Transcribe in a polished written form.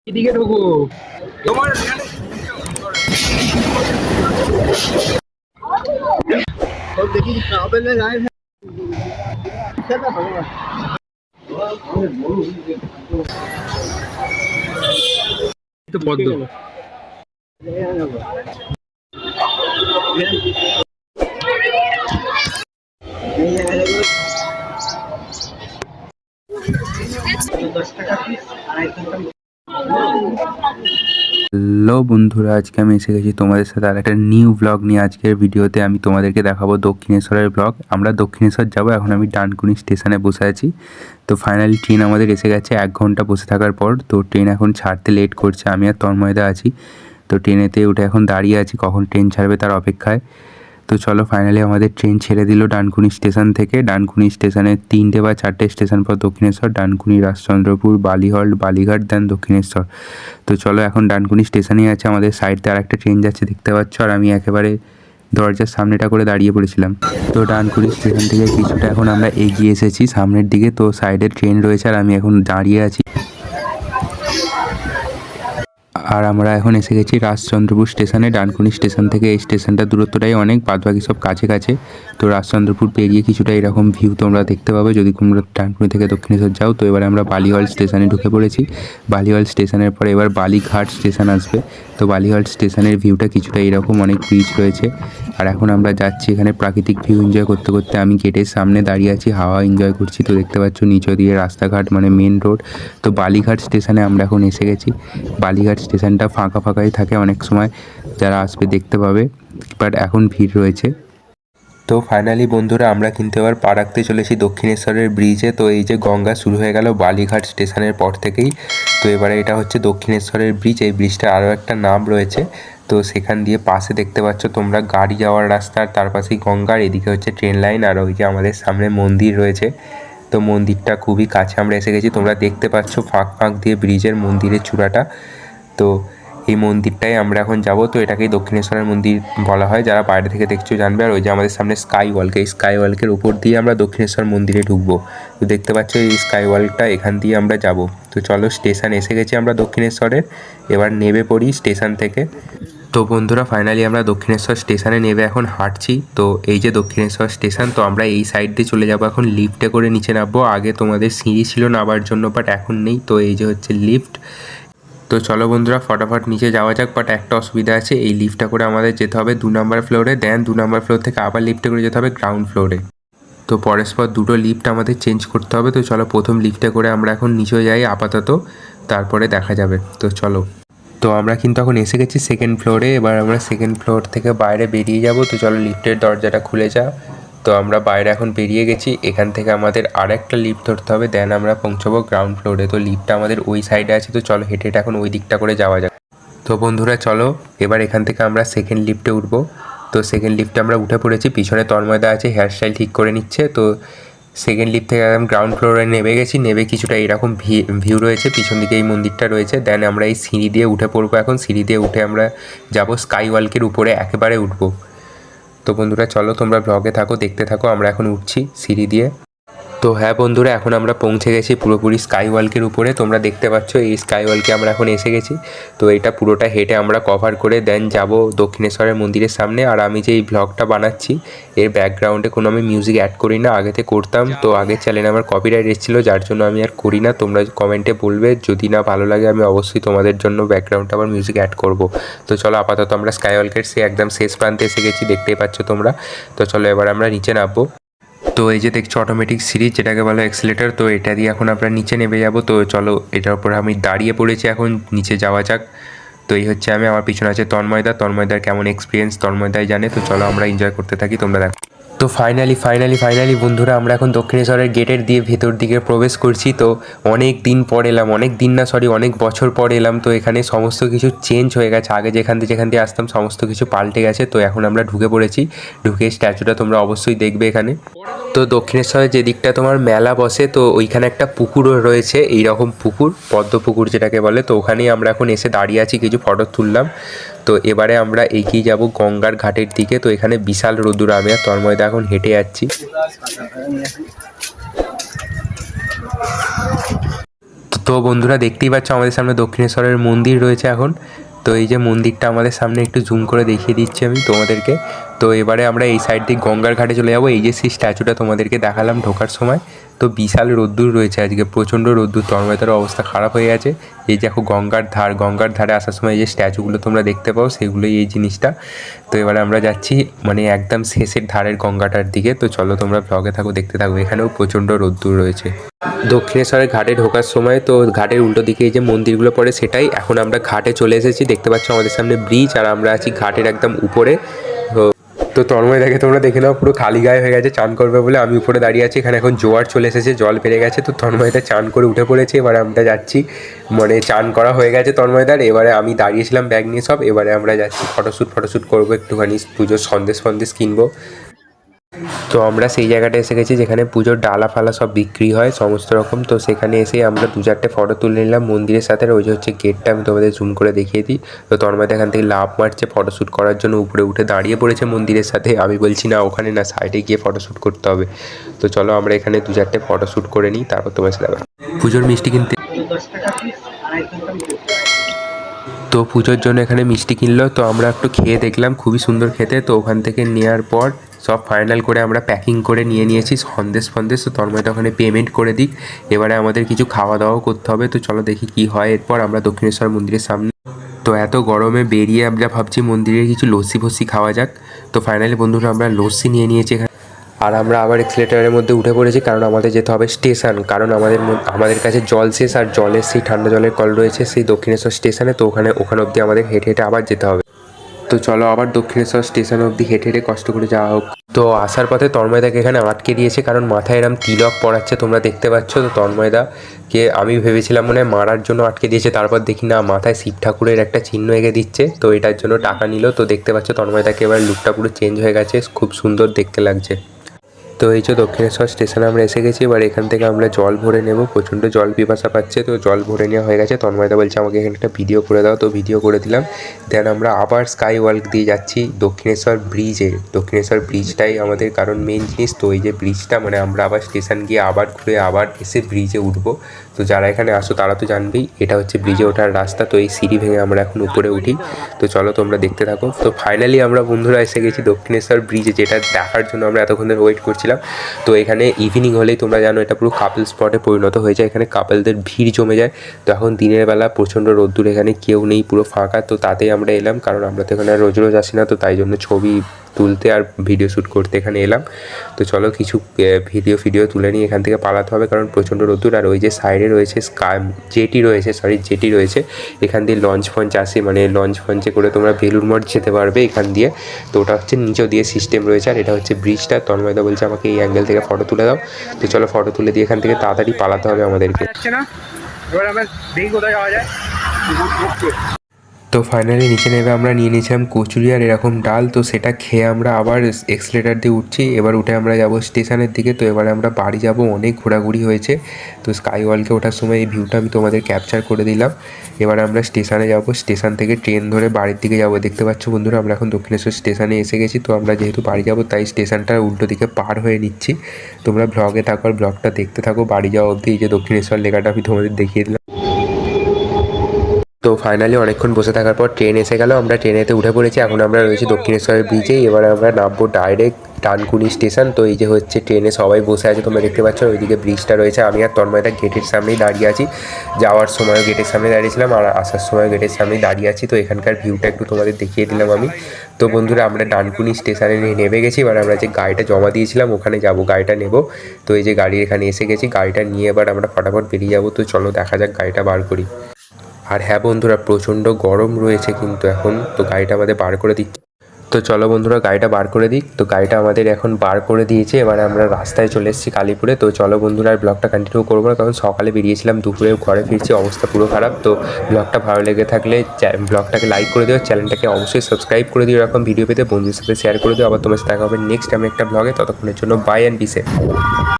এদিকে ঢোকো। তোমার সব দেখি ট্রাভেল এ যায় তো পদ্ম হ্যালো বন্ধুরা, আজকে আমি এসে গেছি তোমাদের সাথে আর একটা নিউ ব্লগ নিয়ে। আজকের ভিডিওতে আমি তোমাদেরকে দেখাবো দক্ষিণেশ্বরের ব্লগ। আমরা দক্ষিণেশ্বর যাব, এখন আমি ডানকুনি স্টেশনে বসে আছি। তো ফাইনালি ট্রেন আমাদের এসে গেছে 1 ঘন্টা বসে থাকার পর। তো ট্রেন এখন ছাড়তে লেট করছে, আমি আর তন্ময়দা আছি। তো ট্রেনেতে উঠে এখন দাঁড়িয়ে আছি কখন ট্রেন ছাড়বে তার অপেক্ষায়। তো চলো, ফাইনালি আমাদের ট্রেন ছেড়ে দিল ডানকুনি স্টেশন থেকে। ডানকুনি স্টেশনে 3টে বা 4টে স্টেশন পর দক্ষিণেশ্বর, ডানকুনি, রাজচন্দ্রপুর, বালিহল্ট, বালিঘাট, দেন দক্ষিণেশ্বর। তো চলো, এখন ডানকুনি স্টেশনেই আছে। আমাদের সাইড দিয়ে আরেকটা ট্রেন যাচ্ছে দেখতে পাচ্ছ, আর আমি একেবারে দরজার সামনেটা করে দাঁড়িয়ে পড়েছিলাম। তো ডানকুনি স্টেশন থেকে কিছুটা এখন আমরা এগিয়ে এসেছি সামনের দিকে। তো সাইডে ট্রেন রয়েছে আর আমি এখন দাঁড়িয়ে আছি। আর আমরা এখন এসে গেছি রাজচন্দ্রপুর স্টেশনে। ডানকুনি স্টেশন থেকে এই স্টেশনটার দূরত্বটাই অনেক, বাদবাকি সব কাছে কাছে। তো রাজচন্দ্রপুর পেরিয়ে কিছুটা এরকম ভিউ তোমরা দেখতে পাবে যদি তোমরা ডানকুনি থেকে দক্ষিণেশ্বর যাও। তো এবারে আমরা বালিহল স্টেশনে ঢুকে পড়েছি। বালিহল স্টেশনের পরে এবার বালিঘাট স্টেশন আসবে। তো বালিহল স্টেশনের ভিউটা কিছুটা এরকম, অনেক ব্রিজ রয়েছে। আর এখন আমরা যাচ্ছি এখানে প্রাকৃতিক ভিউ এনজয় করতে করতে। আমি গেটের সামনে দাঁড়িয়ে আছি, হাওয়া এনজয় করছি। তো দেখতে পাচ্ছ নিচে দিয়ে রাস্তাঘাট, মানে মেন রোড। তো বালিঘাট স্টেশনে আমরা এখন এসে গেছি। বালিঘাট স্টেশনটা ফাঁকা ফাঁকাই থাকে অনেক সময়, যারা আসবে দেখতে পাবে, বাট এখন ভিড় রয়েছে। তো ফাইনালি বন্ধুরা, আমরা কিন্তু এবার পা রাখতে চলেছি দক্ষিণেশ্বরের ব্রিজে। তো এই যে গঙ্গা শুরু হয়ে গেল বালিঘাট স্টেশনের পর থেকেই। তো এবারে এটা হচ্ছে দক্ষিণেশ্বরের ব্রিজ। এই ব্রিজটার আরও একটা নাম রয়েছে। তো সেখান দিয়ে পাশে দেখতে পাচ্ছ তোমরা গাড়ি যাওয়ার রাস্তা, তার পাশেই গঙ্গার, এদিকে হচ্ছে ট্রেন লাইন, আর ওই যে আমাদের সামনে মন্দির রয়েছে। তো মন্দিরটা খুবই কাছে আমরা এসে গেছি। তোমরা দেখতে পাচ্ছ ফাঁক ফাঁক দিয়ে ব্রিজের মন্দিরের চূড়াটা। তো এই মন্দিরটাই আমরা এখন যাব। তো এটাকেই দক্ষিণেশ্বরের মন্দির বলা হয়, যারা বাইরে থেকে দেখছো জানবে। আর ওই যে আমাদের সামনে স্কাই ওয়াক, এই স্কাই ওয়াকের উপর দিয়ে আমরা দক্ষিণেশ্বর মন্দিরে ঢুকবো। তো দেখতে পাচ্ছ এই স্কাই ওয়াকটা, এখান দিয়ে আমরা যাব। তো চলো, স্টেশন এসে গেছি আমরা দক্ষিণেশ্বরের। এবার নেমে পড়ি স্টেশন থেকে। তো বন্ধুরা, ফাইনালি আমরা দক্ষিণেশ্বর স্টেশনে নেমে এখন হাঁটছি। তো এই যে দক্ষিণেশ্বর স্টেশন, তো আমরা এই সাইড দিয়ে চলে যাব এখন, লিফটে করে নিচে নামবো। আগে তোমাদের সিঁড়ি ছিল নামার জন্য, বাট এখন নেই। তো এই যে হচ্ছে লিফট। তো চলো বন্ধুরা, ফটাফট নিচে যাওয়া যাক। বাট একটা অসুবিধা আছে, এই লিফটটা করে আমাদের যেতে হবে 2 নম্বর ফ্লোরে, দেন 2 নম্বর ফ্লোর থেকে আবার লিফটে করে যেতে হবে গ্রাউন্ড ফ্লোরে। তো পরস্পর দুটো লিফট আমাদের চেঞ্জ করতে হবে। তো চলো, প্রথম লিফটে করে আমরা এখন নিচে যাই আপাতত, তারপরে দেখা যাবে। তো চলো। তো আমরা কিন্তু এখন এসে গেছি সেকেন্ড ফ্লোরে। এবার আমরা সেকেন্ড ফ্লোর থেকে বাইরে বেরিয়ে যাব। তো চলো, লিফটের দরজাটা খুলে যা। তো আমরা বাইরে এখন বেরিয়ে গেছি। এখান থেকে আমাদের আর একটা লিফট ধরতে হবে, দেন আমরা পৌঁছাবো গ্রাউন্ড ফ্লোরে। তো লিফটটা আমাদের ওই সাইডে আছে। তো চলো, হেঁটে হেঁটে এখন ওই দিকটা করে যাওয়া যাক। তো বন্ধুরা চলো, এবার এখান থেকে আমরা সেকেন্ড লিফটে উঠবো। তো সেকেন্ড লিফটে আমরা উঠে পড়েছি। পিছনে তন্ময়দা আছে, হেয়ারস্টাইল ঠিক করে নিচ্ছে। তো সেকেন্ড লিফট থেকে একদম গ্রাউন্ড ফ্লোরে নেমে গেছি। নেমে কিছুটা এরকম ভিউ রয়েছে, পিছন দিকে এই মন্দিরটা রয়েছে। দেন আমরা এই সিঁড়ি দিয়ে উঠে পড়বো এখন। সিঁড়ি দিয়ে উঠে আমরা যাব স্কাই ওয়াকের উপরে, একেবারে উঠবো। তো বন্ধুরা চলো, তোমরা ব্লগে থাকো, দেখতে থাকো। আমরা এখন উঠছি সিঁড়ি দিয়ে। তো হ্যাঁ বন্ধুরা, এখন আমরা পৌঁছে গেছি পুরোপুরি স্কাই ওয়াকের উপরে। তোমরা দেখতে পাচ্ছ এই স্কাই ওয়াকে আমরা এখন এসে গেছি। তো এটা পুরোটা হেঁটে আমরা কভার করে দেন যাব দক্ষিণেশ্বরের মন্দিরের সামনে। আর আমি যে এই ব্লগটা বানাচ্ছি, এর ব্যাকগ্রাউন্ডে কোনো আমি মিউজিক অ্যাড করি না, আগেতে করতাম। তো আগের চ্যানেলে আমার কপিরাইট এসেছিলো, যার জন্য আমি আর করি না। তোমরা কমেন্টে বলবে, যদি না ভালো লাগে আমি অবশ্যই তোমাদের জন্য ব্যাকগ্রাউন্ডে আবার মিউজিক অ্যাড করব। তো চলো, আপাতত আমরা স্কাই ওয়াকের একদম শেষ প্রান্তে এসে গেছি, দেখতেই পাচ্ছ তোমরা। তো চলো, এবার আমরা নিচে নামবো। তো এই যে দেখছো অটোমেটিক সিরিজ, যেটাকে বলা এক্সিলেটর। তো এটা দিয়ে এখন আমরা নিচে নেমে যাব। তো চলো, এটার উপরে আমি দাঁড়িয়ে পড়েছি, এখন নিচে যাওয়া যাক। তো এই হচ্ছে আমি, আমার পিছনে আছে তন্ময়দার কেমন এক্সপিরিয়েন্স তন্ময়দাই জানে। তো চলো, আমরা এনজয় করতে থাকি, তোমরা দেখো। তো ফাইনালি বন্ধুরা, আমরা এখন দক্ষিণেশ্বরের গেটের দিয়ে ভেতর দিকে প্রবেশ করছি। তো অনেক দিন পর এলাম, অনেক বছর পর এলাম। তো এখানে সমস্ত কিছু চেঞ্জ হয়ে গেছে। আগে যেখান দিয়ে আসতাম সমস্ত কিছু পাল্টে গেছে। তো এখন আমরা ঢুকে পড়েছি। ঢুকে স্ট্যাচুটা তোমরা অবশ্যই দেখবে এখানে। তো দক্ষিণেশ্বরের যে দিকটা তোমার মেলা বসে, তো ওইখানে একটা পুকুরও রয়েছে, এইরকম পুকুর, পদ্ম পুকুর যেটাকে বলে। তো ওখানেই আমরা এখন এসে দাঁড়িয়ে আছি, কিছু ফটো তুললাম। তো এবারে আমরা এগিয়ে যাব গঙ্গার ঘাটের দিকে। তো এখানে বিশাল রোদ্দুর, আমি আর তন্ময়দা এখন হেঁটে যাচ্ছি। তো তো বন্ধুরা দেখতেই পাচ্ছ আমাদের সামনে দক্ষিণেশ্বরের মন্দির রয়েছে এখন। তো এই যে মন্দিরটা আমাদের সামনে একটু জুম করে দেখিয়ে দিচ্ছি আমি তোমাদেরকে। তো এবারে আমরা এই সাইড দিয়ে গঙ্গার ঘাটে চলে যাবো। এই যে সেই স্ট্যাচুটা তোমাদেরকে দেখালাম ঢোকার সময়, তো বিশাল রোদ্দুর রয়েছে আজকে, প্রচণ্ড রোদ্দুর, তন্ময়তার অবস্থা খারাপ হয়ে গেছে। এই দেখো গঙ্গার ধারে আসার সময় যে স্ট্যাচুগুলো তোমরা দেখতে পাও সেগুলোই এই জিনিসটা। তো এবারে আমরা যাচ্ছি মানে একদম শেষের ধারের গঙ্গাটার দিকে। তো চলো তোমরা ব্লগে থাকো, দেখতে থাকো। এখানেও প্রচণ্ড রোদ্দুর রয়েছে। দক্ষিণেশ্বরের ঘাটে ঢোকার সময় তো ঘাটের উল্টো দিকে এই যে মন্দিরগুলো পড়ে সেটাই। এখন আমরা ঘাটে চলে এসেছি, দেখতে পাচ্ছ আমাদের সামনে ব্রিজ, আর আমরা আছি ঘাটের একদম উপরে। তো তন্ময় দেখে তোমরা দেখে নাও, পুরো খালি গায়ে হয়ে গেছে চান করবে বলে। আমি উপরে দাঁড়িয়ে আছি, এখানে এখন জোয়ার চলে এসেছে, জল বেড়ে গেছে। তো তন্ময়দা চান করে উঠে পড়েছে, এবারে আমরা যাচ্ছি, মানে চান করা হয়ে গেছে তন্ময়দার। এবারে আমি দাঁড়িয়েছিলাম ব্যাগ নিয়ে সব, এবারে আমরা যাচ্ছি ফটোশ্যুট করবো, একটুখানি পুজোর সন্দেশ কিনবো। তো আমরা সেই জায়গাটা এসে গেছি যেখানে পুজোর ডালা ফালা সব বিক্রি হয় সমস্ত রকম। তো সেখানে এসে আমরা 2-4টে ফটো তুলে নিলাম মন্দিরের সাথে। ওই যে হচ্ছে গেটটা, আমি তোমাদের জুম করে দেখিয়ে দিই। তো তন্ময়দা এখান থেকে লাভ মারছে ফটোশ্যুট করার জন্য, উপরে উঠে দাঁড়িয়ে পড়েছে মন্দিরের সাথে। আমি বলছি না ওখানে না, সাইডে গিয়ে ফটোশ্যুট করতে হবে। তো চলো আমরা এখানে 2-4টে ফটোশ্যুট করে নিই, তারপর তোমার সাথে পুজোর মিষ্টি কিনতে। তো পুজোর জন্য এখানে মিষ্টি কিনলো, তো আমরা একটু খেয়ে দেখলাম, খুবই সুন্দর খেতে। তো ওখান থেকে নেওয়ার পর সব ফাইনাল করে আমরা প্যাকিং করে নিয়েছি সন্দেশ। তো তন্ময়টা ওখানে পেমেন্ট করে দিক। এবারে আমাদের কিছু খাওয়া দাওয়াও করতে হবে। তো চলো দেখি কি হয় এরপর। আমরা দক্ষিণেশ্বর মন্দিরের সামনে, তো এত গরমে বেরিয়ে আমরা ভাবছি মন্দিরে কিছু লস্যি ফস্যি খাওয়া যাক। তো ফাইনালি বন্ধুরা আমরা লস্যি নিয়ে নিয়েছি এখানে। আর আমরা আবার এক্সিলেটারের মধ্যে উঠে পড়েছি, কারণ আমাদের যেতে হবে স্টেশন, কারণ আমাদের কাছে জল শেষ, আর জলের সেই ঠান্ডা জলের কল রয়েছে সেই দক্ষিণেশ্বর স্টেশনে। তো ওখানে অবধি আমাদের হেঁটে আবার যেতে হবে। তো চলো আবার দক্ষিণেশ্বর স্টেশন অবধি হেঁটে কষ্ট করে যাওয়া হোক। তো আসার পথে তন্ময়দাকে এখানে আটকে দিয়েছে, কারণ মাথায় এরম তিলক পড়াচ্ছে, তোমরা দেখতে পাচ্ছ। তো তন্ময়দাকে আমি ভেবেছিলাম মনে হয় মারার জন্য আটকে দিয়েছে, তারপর দেখি না মাথায় শিব ঠাকুরের একটা চিহ্ন এঁকে দিচ্ছে। তো এটার জন্য টাকা নিল। তো দেখতে পাচ্ছ তন্ময়দাকে এবার লুকটা পুরো চেঞ্জ হয়ে গেছে, খুব সুন্দর দেখতে লাগছে। তো এই যে দক্ষিণেশ্বর স্টেশনে আমরা এসে গেছি। এবার এখান থেকে আমরা জল ভরে নেব, প্রচণ্ড জল পিপাসা পাচ্ছে। তো জল ভরে নেওয়া হয়ে গেছে। তন্ময়দা বলছে আমাকে এখানে একটা ভিডিও করে দাও, তো ভিডিও করে দিলাম। দেন আমরা আবার স্কাই ওয়াক দিয়ে যাচ্ছি দক্ষিণেশ্বর ব্রিজে। দক্ষিণেশ্বর ব্রিজটাই আমাদের কারণ মেন জিনিস। তো এই যে ব্রিজটা, মানে আমরা আবার স্টেশন গিয়ে আবার ঘুরে আবার এসে ব্রিজে উঠবো। তো যারা এখানে আসো তারা তো জানবেই এটা হচ্ছে ব্রিজে ওঠার রাস্তা। তো এই সিঁড়ি ভেঙে আমরা এখন উপরে উঠি। তো চলো তোমরা দেখতে থাকো। তো ফাইনালি আমরা বন্ধুরা এসে গেছি দক্ষিণেশ্বর ব্রিজে, যেটা দেখার জন্য আমরা এতক্ষণ ধরে ওয়েট করছিলাম। তো এখানে ইভিনিং হলেই তোমরা জানো এটা পুরো কাপল স্পটে পরিণত হয়ে যায়, এখানে কাপলদের ভিড় জমে যায়। তো এখন দিনের বেলা প্রচণ্ড রোদ্দুর, এখানে কেউ নেই, পুরো ফাঁকা। তো তাতেই আমরা এলাম, কারণ আমরা তো এখানে রোজ আসি না। তো তাই জন্য ছবি তুলতে আর ভিডিও শ্যুট করতে এখানে এলাম। তো চলো কিছু ভিডিও তুলে নিয়ে এখান থেকে পালাতে হবে, কারণ প্রচণ্ড রোদ্দুর। আর ওই যে সাইডে রয়েছে জেটি রয়েছে, এখান দিয়ে লঞ্চ আসে, মানে লঞ্চে করে তোমরা বেলুড় মঠ যেতে পারবে এখান দিয়ে। তো ওটা হচ্ছে নিচেও দিয়ে সিস্টেম রয়েছে। আর এটা হচ্ছে ব্রিজটা। তন্ময়দা বলছে আমাকে এই অ্যাঙ্গেল থেকে ফটো তুলে দাও। তো চলো ফটো তুলে দিয়ে এখান থেকে তাড়াতাড়ি পালাতে হবে আমাদেরকে। এবার আমরা দেখি কোথায় যাওয়া যায়। তো ফাইনালি নিচে নেমে আমরা নিয়ে নিয়েছিলাম কচুরি আর এরকম ডাল। তো সেটা খেয়ে আমরা আবার এক্সিলেটার দিয়ে উঠছি। এবার উঠে আমরা যাব স্টেশনের দিকে। তো এবারে আমরা বাড়ি যাব, অনেক ঘোরাঘুরি হয়েছে। তো স্কাই ওয়ালকে ওঠার সময় এই ভিউটা আমি তোমাদের ক্যাপচার করে দিলাম। এবার আমরা স্টেশনে যাব, স্টেশন থেকে ট্রেন ধরে বাড়ির দিকে যাব। দেখতে পাচ্ছ বন্ধুরা আমরা এখন দক্ষিণেশ্বর স্টেশনে এসে গেছি। তো আমরা যেহেতু বাড়ি যাব তাই স্টেশনটার উল্টো দিকে পার হয়ে নিচ্ছি। তোমরা ব্লগে থাকো আর ব্লগটা দেখতে থাকো বাড়ি যাওয়া অবধি। এই যে দক্ষিণেশ্বর লেখাটা আমি তোমাদের দেখিয়ে দিলাম। তো ফাইনালি অনেকক্ষণ বসে থাকার পর ট্রেন এসে গেল, আমরা ট্রেনেতে উঠে পড়েছি। এখন আমরা রয়েছি দক্ষিণেশ্বরের ব্রিজে। এবার আমরা নামবো ডাইরেক্ট ডানকুনি স্টেশন। তো এই যে হচ্ছে ট্রেনে সবাই বসে আছে, তোমরা দেখতে পাচ্ছ। ওইদিকে ব্রিজটা রয়েছে, আমি আর তন্ময়দা গেটের সামনেই দাঁড়িয়ে আছি। যাওয়ার সময়ও গেটের সামনে দাঁড়িয়েছিলাম, আর আসার সময় গেটের সামনেই দাঁড়িয়ে আছি। তো এখানকার ভিউটা একটু তোমাদের দেখিয়ে দিলাম আমি। তো বন্ধুরা আমরা ডানকুনি স্টেশনে নেমে গেছি। এবার আমরা যে গাড়িটা জমা দিয়েছিলাম ওখানে যাব, গাড়িটা নেব। তো এই যে গাড়ি এখানে এসে গেছি, গাড়িটা নিয়ে এবার আমরা ফটাফট বেরিয়ে যাবো। তো চলো দেখা যাক, গাড়িটা বার করি। আর হ্যাঁ বন্ধুরা প্রচণ্ড গরম রয়েছে কিন্তু এখন। তো গাড়িটা আমাদের বার করে দিচ্ছে। তো চলো বন্ধুরা গাড়িটা বার করে দিই। তো গাড়িটা আমাদের এখন বার করে দিয়েছে। এবারে আমরা রাস্তায় চলে এসেছি কালীপুরে। তো চলো বন্ধুরা আর ব্লগটা কন্টিনিউ করবো না, কারণ সকালে বেরিয়েছিলাম, দুপুরে ঘরে ফিরছি, অবস্থা পুরো খারাপ। তো ব্লগটা ভালো লেগে থাকলে ব্লগটাকে লাইক করে দিও, চ্যানেলটাকে অবশ্যই সাবস্ক্রাইব করে দিও এরকম ভিডিও পেতে, বন্ধুদের সাথে শেয়ার করে দিও। আবার তোমার সাথে দেখা হবে নেক্সট আমি একটা ব্লগে। ততক্ষণের জন্য বাই অ্যান্ড বি সেফ।